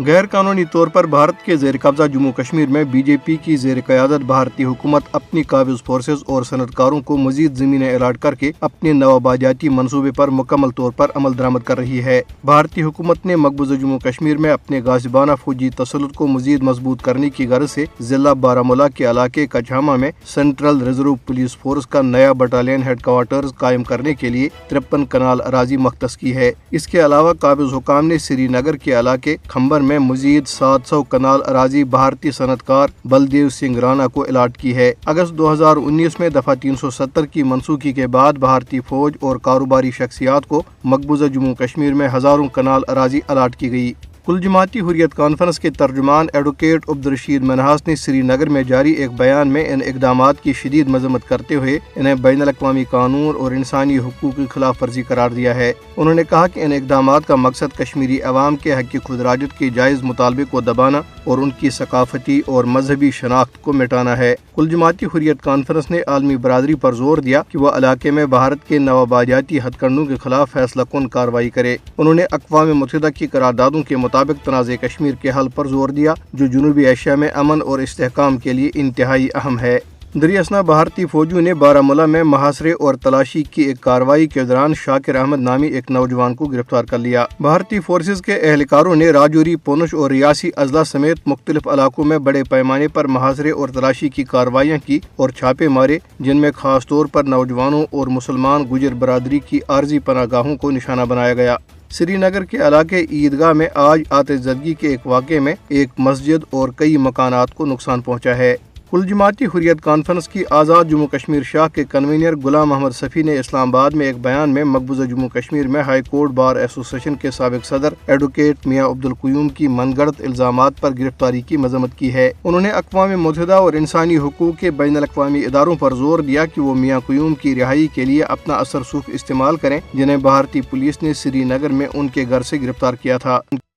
غیر قانونی طور پر بھارت کے زیر قبضہ جموں کشمیر میں بی جے پی کی زیر قیادت بھارتی حکومت اپنی قابض فورسز اور صنعتکاروں کو مزید زمینیں الاٹ کر کے اپنے نوآبادیاتی منصوبے پر مکمل طور پر عمل درآمد کر رہی ہے۔ بھارتی حکومت نے مقبوضہ جموں کشمیر میں اپنے غاصبانہ فوجی تسلط کو مزید مضبوط کرنے کی غرض سے ضلع بارامولہ کے علاقے کچھاما میں سینٹرل ریزرو پولیس فورس کا نیا بٹالین ہیڈ کوارٹرز قائم کرنے کے لیے 53 کنال اراضی مختص کی ہے۔ اس کے علاوہ قابض حکام نے سری نگر کے علاقے کھمبر میں مزید 700 کنال اراضی بھارتی صنعت کار بلدیو سنگھ رانا کو الاٹ کی ہے۔ اگست 2019 میں دفعہ 370 کی منسوخی کے بعد بھارتی فوج اور کاروباری شخصیات کو مقبوضہ جموں کشمیر میں ہزاروں کنال اراضی الاٹ کی گئی۔ کل جماعتی حریت کانفرنس کے ترجمان ایڈوکیٹ عبدالرشید منہاس نے سری نگر میں جاری ایک بیان میں ان اقدامات کی شدید مذمت کرتے ہوئے انہیں بین الاقوامی قانون اور انسانی حقوق کی خلاف ورزی قرار دیا ہے۔ انہوں نے کہا کہ ان اقدامات کا مقصد کشمیری عوام کے حق خود ارادت کے جائز مطالبے کو دبانا اور ان کی ثقافتی اور مذہبی شناخت کو مٹانا ہے۔ کل جماعتی حریت کانفرنس نے عالمی برادری پر زور دیا کہ وہ علاقے میں بھارت کے نوآبادیاتی ہتھ کنڈوں کے خلاف فیصلہ کن کارروائی کرے۔ انہوں نے اقوام متحدہ کی قراردادوں کے مطابق تنازع کشمیر کے حل پر زور دیا، جو جنوبی ایشیا میں امن اور استحکام کے لیے انتہائی اہم ہے۔ دریاسنا بھارتی فوجیوں نے بارامولہ میں محاصرے اور تلاشی کی ایک کارروائی کے دوران شاکر احمد نامی ایک نوجوان کو گرفتار کر لیا۔ بھارتی فورسز کے اہلکاروں نے راجوری، پونچھ اور ریاسی اضلاع سمیت مختلف علاقوں میں بڑے پیمانے پر محاصرے اور تلاشی کی کارروائیاں کی اور چھاپے مارے، جن میں خاص طور پر نوجوانوں اور مسلمان گجر برادری کی عارضی پناہ گاہوں کو نشانہ بنایا گیا۔ سری نگر کے علاقے عیدگاہ میں آج آتش زدگی کے ایک واقعے میں ایک مسجد اور کئی مکانات کو نقصان پہنچا ہے۔ کل جماعتی حریت کانفرنس کی آزاد جموں کشمیر شاخ کے کنوینر غلام محمد صفی نے اسلام آباد میں ایک بیان میں مقبوضہ جموں کشمیر میں ہائی کورٹ بار ایسوسی ایشن کے سابق صدر ایڈوکیٹ میاں عبدالقیوم کی من گھڑت الزامات پر گرفتاری کی مذمت کی ہے۔ انہوں نے اقوام متحدہ اور انسانی حقوق کے بین الاقوامی اداروں پر زور دیا کہ وہ میاں قیوم کی رہائی کے لیے اپنا اثر رسوخ استعمال کریں، جنہیں بھارتی پولیس نے سری نگر میں ان کے گھر سے گرفتار کیا تھا۔